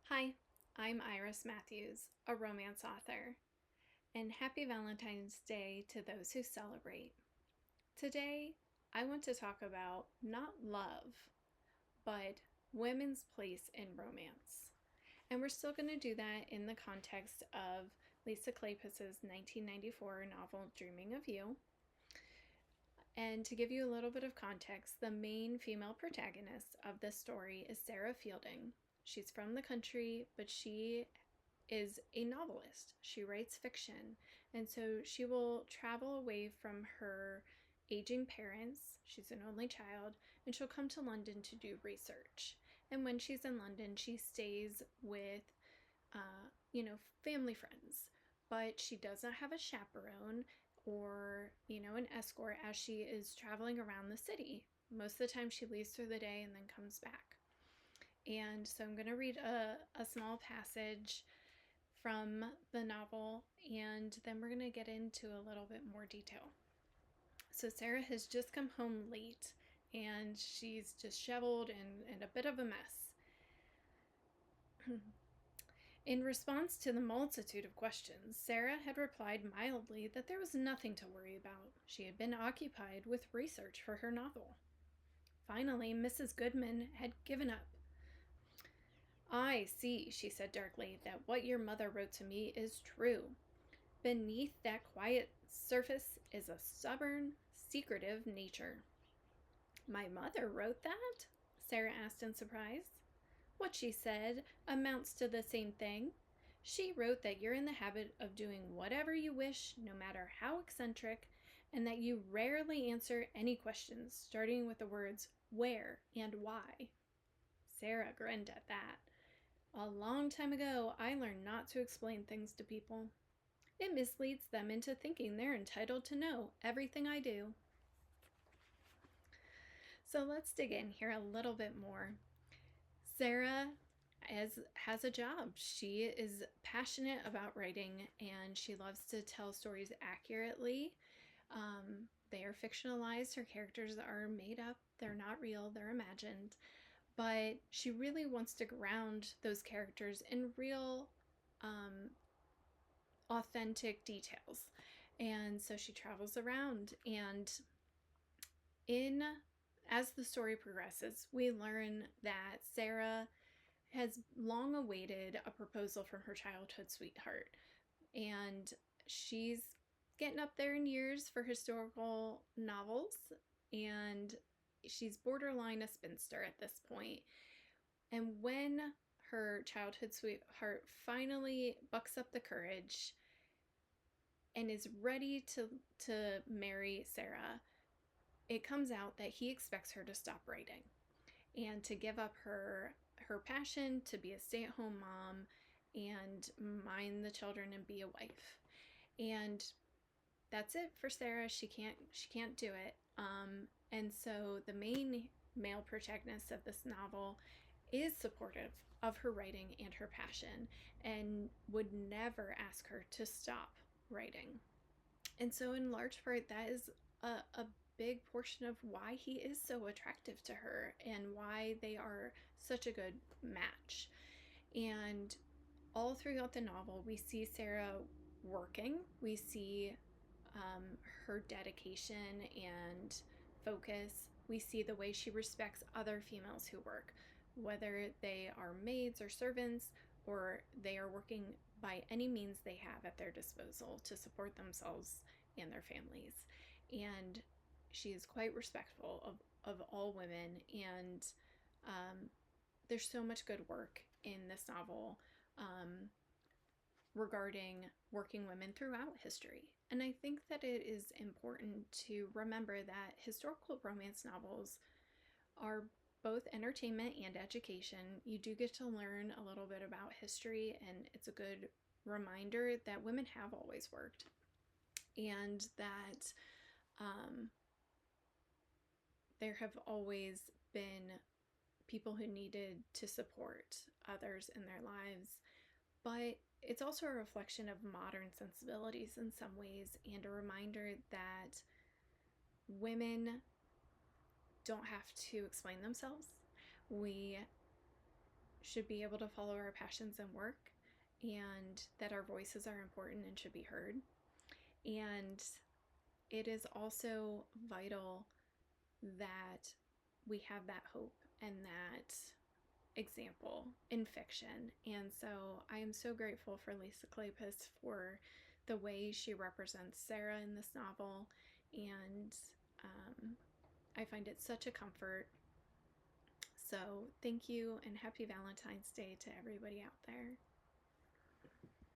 Hi, I'm Iris Matthews, a romance author, and happy Valentine's Day to those who celebrate. Today, I want to talk about not love, but women's place in romance. And we're still going to do that in the context of Lisa Kleypas's 1994 novel Dreaming of You. And to give you a little bit of context, the main female protagonist of this story is Sarah Fielding. She's from the country, but she is a novelist. She writes fiction. And so she will travel away from her aging parents. She's an only child, and she'll come to London to do research. And when she's in London, she stays with, family friends. But she does not have a chaperone or, an escort as she is traveling around the city. Most of the time, she leaves for the day and then comes back. And so I'm going to read a small passage from the novel, and then we're going to get into a little bit more detail. So Sarah has just come home late, and she's disheveled and a bit of a mess. In response to the multitude of questions, Sarah had replied mildly that there was nothing to worry about. She had been occupied with research for her novel. Finally, Mrs. Goodman had given up. I see, she said darkly, that what your mother wrote to me is true. Beneath that quiet surface is a stubborn, secretive nature. My mother wrote that? Sarah asked in surprise. What she said amounts to the same thing. She wrote that you're in the habit of doing whatever you wish, no matter how eccentric, and that you rarely answer any questions, starting with the words where and why. Sarah grinned at that. A long time ago, I learned not to explain things to people. It misleads them into thinking they're entitled to know everything I do. So let's dig in here a little bit more. Sarah has a job. She is passionate about writing, and she loves to tell stories accurately. They are fictionalized. Her characters are made up. They're not real. They're imagined. But she really wants to ground those characters in real, authentic details. And so she travels around, and in as the story progresses, we learn that Sarah has long awaited a proposal from her childhood sweetheart, and she's getting up there in years for historical novels, and she's borderline a spinster at this point. And when her childhood sweetheart finally bucks up the courage and is ready to marry Sarah, it comes out that he expects her to stop writing and to give up her passion to be a stay-at-home mom and mind the children and be a wife. And that's it for Sarah. She can't do it. And so the main male protagonist of this novel is supportive of her writing and her passion and would never ask her to stop writing. And so in large part, that is a big portion of why he is so attractive to her and why they are such a good match. And all throughout the novel, we see Sarah working. We see her dedication and focus. We see the way she respects other females who work, whether they are maids or servants, or they are working by any means they have at their disposal to support themselves and their families. And she is quite respectful of all women. And there's so much good work in this novel regarding working women throughout history. And I think that it is important to remember that historical romance novels are both entertainment and education. You do get to learn a little bit about history, and it's a good reminder that women have always worked, and that there have always been people who needed to support others in their lives. But it's also a reflection of modern sensibilities in some ways, and a reminder that women don't have to explain themselves. We should be able to follow our passions and work, and that our voices are important and should be heard. And it is also vital that we have that hope and that example in fiction. And so I am so grateful for Lisa Kleypas for the way she represents Sarah in this novel, and I find it such a comfort. So thank you, and happy Valentine's Day to everybody out there.